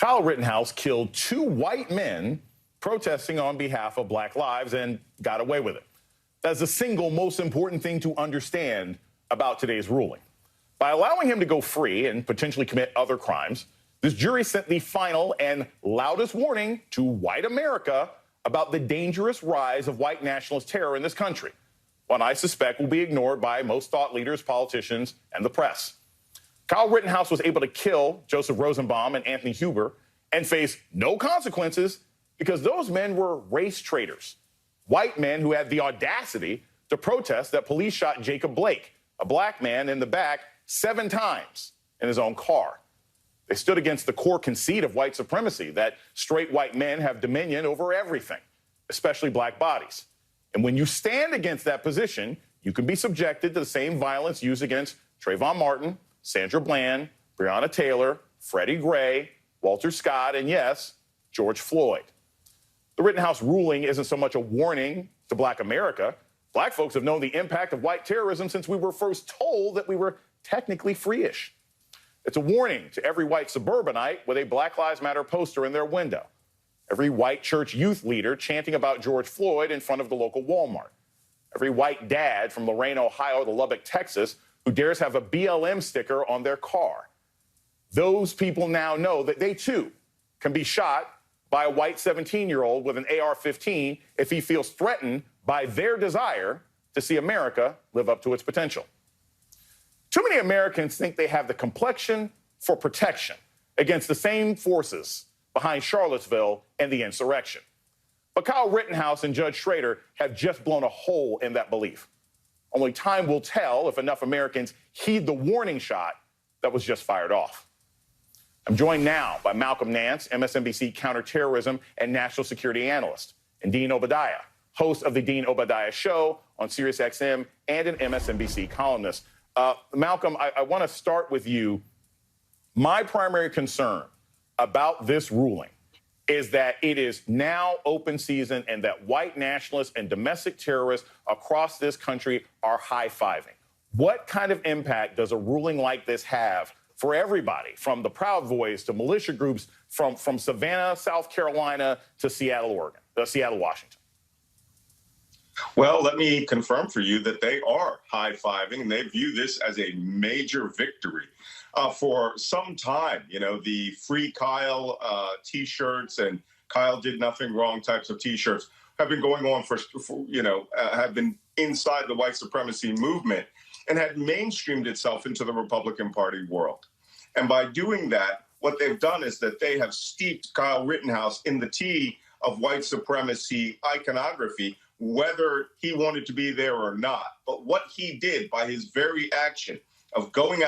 Kyle Rittenhouse killed two white men protesting on behalf of Black lives and got away with it. That's the single most important thing to understand about today's ruling. By allowing him to go free and potentially commit other crimes, this jury sent the final and loudest warning to white America about the dangerous rise of white nationalist terror in this country, one I suspect will be ignored by most thought leaders, politicians, and the press. Kyle Rittenhouse was able to kill Joseph Rosenbaum and Anthony Huber and face no consequences because those men were race traitors, white men who had the audacity to protest that police shot Jacob Blake, a black man, in the back 7 times in his own car. They stood against the core conceit of white supremacy, that straight white men have dominion over everything, especially black bodies. And when you stand against that position, you can be subjected to the same violence used against Trayvon Martin, Sandra Bland, Breonna Taylor, Freddie Gray, Walter Scott, and yes, George Floyd. The Rittenhouse ruling isn't so much a warning to Black America. Black folks have known the impact of white terrorism since we were first told that we were technically free-ish. It's a warning to every white suburbanite with a Black Lives Matter poster in their window, every white church youth leader chanting about George Floyd in front of the local Walmart, every white dad from Lorain, Ohio to Lubbock, Texas, who dares have a BLM sticker on their car. Those people now know that they, too, can be shot by a white 17-year-old with an AR-15 if he feels threatened by their desire to see America live up to its potential. Too many Americans think they have the complexion for protection against the same forces behind Charlottesville and the insurrection. But Kyle Rittenhouse and Judge Schrader have just blown a hole in that belief. Only time will tell if enough Americans heed the warning shot that was just fired off. I'm joined now by Malcolm Nance, MSNBC counterterrorism and national security analyst, and Dean Obadiah, host of the Dean Obadiah Show on SiriusXM and an MSNBC columnist. Malcolm, I want to start with you. My primary concern about this ruling is that it is now open season and that white nationalists and domestic terrorists across this country are high-fiving. What kind of impact does a ruling like this have for everybody, from the Proud Boys to militia groups, from Savannah, South Carolina to Seattle, Washington? Well, let me confirm for you that they are high-fiving, and they view this as a major victory. For some time, you know, the Free Kyle T-shirts and Kyle did nothing wrong types of T-shirts have been going on have been inside the white supremacy movement and had mainstreamed itself into the Republican Party world. And by doing that, what they've done is that they have steeped Kyle Rittenhouse in the tea of white supremacy iconography, whether he wanted to be there or not. But what he did by his very action of going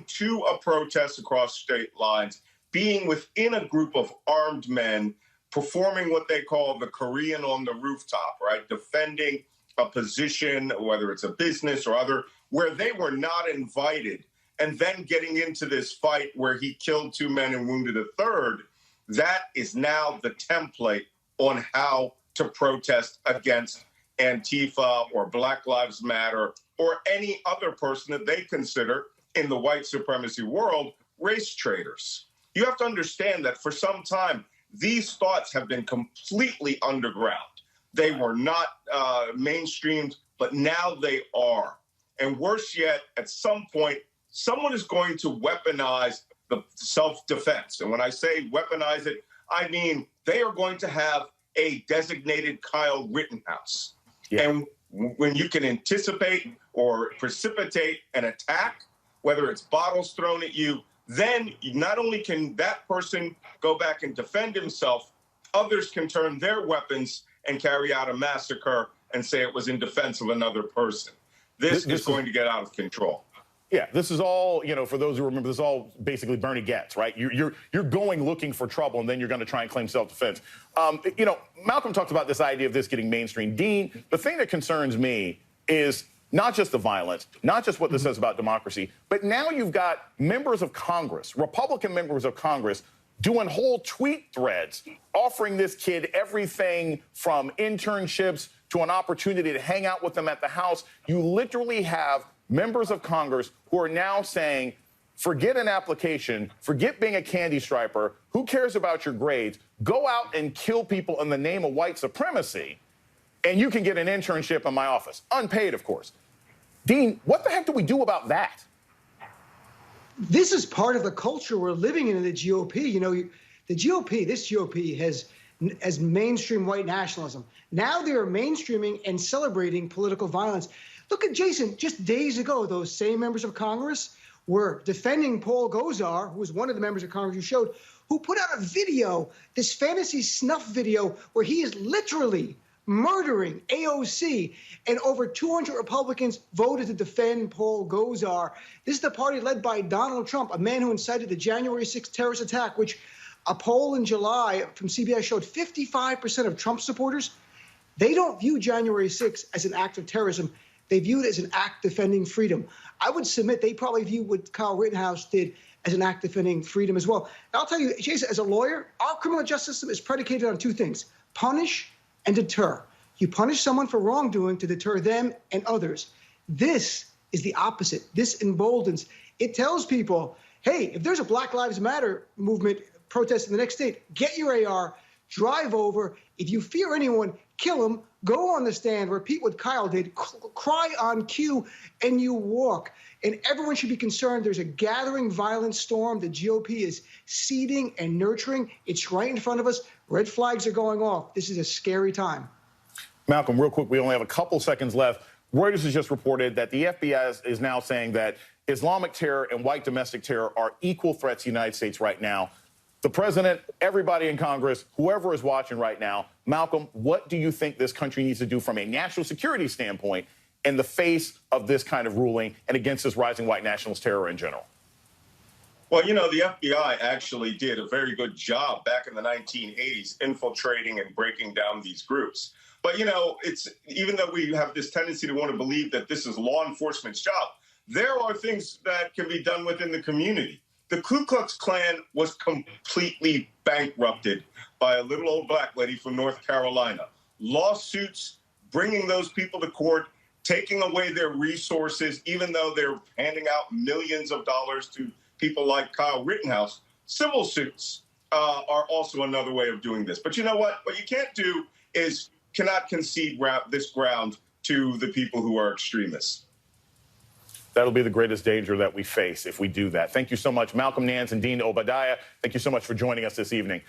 to a protest across state lines, being within a group of armed men, performing what they call the Korean on the rooftop, right? Defending a position, whether it's a business or other, where they were not invited, and then getting into this fight where he killed 2 men and wounded a third. That is now the template on how to protest against Antifa or Black Lives Matter or any other person that they consider in the white supremacy world race traitors. You have to understand that for some time, these thoughts have been completely underground. They were not mainstreamed, but now they are. And worse yet, at some point, someone is going to weaponize the self-defense. And when I say weaponize it, I mean they are going to have a designated Kyle Rittenhouse. Yeah. And when you can anticipate or precipitate an attack, whether it's bottles thrown at you, then not only can that person go back and defend himself, others can turn their weapons and carry out a massacre and say it was in defense of another person. This is going to get out of control. Yeah, this is all, for those who remember, this is all basically Bernie Getz, right? You're going looking for trouble, and then you're going to try and claim self-defense. Malcolm talked about this idea of this getting mainstream. Dean, the thing that concerns me is not just the violence, not just what this says about democracy, but now you've got members of Congress, Republican members of Congress, doing whole tweet threads, offering this kid everything from internships to an opportunity to hang out with them at the House. You literally have members of Congress who are now saying, forget an application, forget being a candy striper. Who cares about your grades? Go out and kill people in the name of white supremacy, and you can get an internship in my office. Unpaid, of course. Dean, what the heck do we do about that? This is part of the culture we're living in the GOP. You know, the GOP, this GOP has mainstream white nationalism. Now they are mainstreaming and celebrating political violence. Look at Jason, just days ago, those same members of Congress were defending Paul Gosar, who was one of the members of Congress you showed, who put out a video, this fantasy snuff video, where he is literally murdering AOC, and over 200 Republicans voted to defend Paul Gosar. This is the party led by Donald Trump, a man who incited the January 6th terrorist attack, which a poll in July from CBS showed 55% of Trump supporters, they don't view January 6th as an act of terrorism. They view it as an act defending freedom. I would submit they probably view what Kyle Rittenhouse did as an act defending freedom as well. And I'll tell you, Jason, as a lawyer, our criminal justice system is predicated on two things: punish and deter. You punish someone for wrongdoing to deter them and others. This is the opposite. This emboldens. It tells people, hey, if there's a Black Lives Matter movement protest in the next state, get your AR, drive over. If you fear anyone, kill them. Go on the stand, repeat what Kyle did, cry on cue, and you walk. And everyone should be concerned. There's a gathering violent storm the GOP is seeding and nurturing. It's right in front of us. Red flags are going off. This is a scary time. Malcolm, real quick, we only have a couple seconds left. Reuters has just reported that the FBI is now saying that Islamic terror and white domestic terror are equal threats to the United States right now. The president, everybody in Congress, whoever is watching right now, Malcolm, what do you think this country needs to do from a national security standpoint in the face of this kind of ruling and against this rising white nationalist terror in general? Well, you know, the FBI actually did a very good job back in the 1980s infiltrating and breaking down these groups. But, you know, it's even though we have this tendency to want to believe that this is law enforcement's job, there are things that can be done within the community. The Ku Klux Klan was completely bankrupted by a little old black lady from North Carolina. Lawsuits, bringing those people to court, taking away their resources, even though they're handing out millions of dollars to people like Kyle Rittenhouse. Civil suits are also another way of doing this. But you know what? What you can't do is cannot concede this ground to the people who are extremists. That'll be the greatest danger that we face if we do that. Thank you so much, Malcolm Nance and Dean Obadiah. Thank you so much for joining us this evening.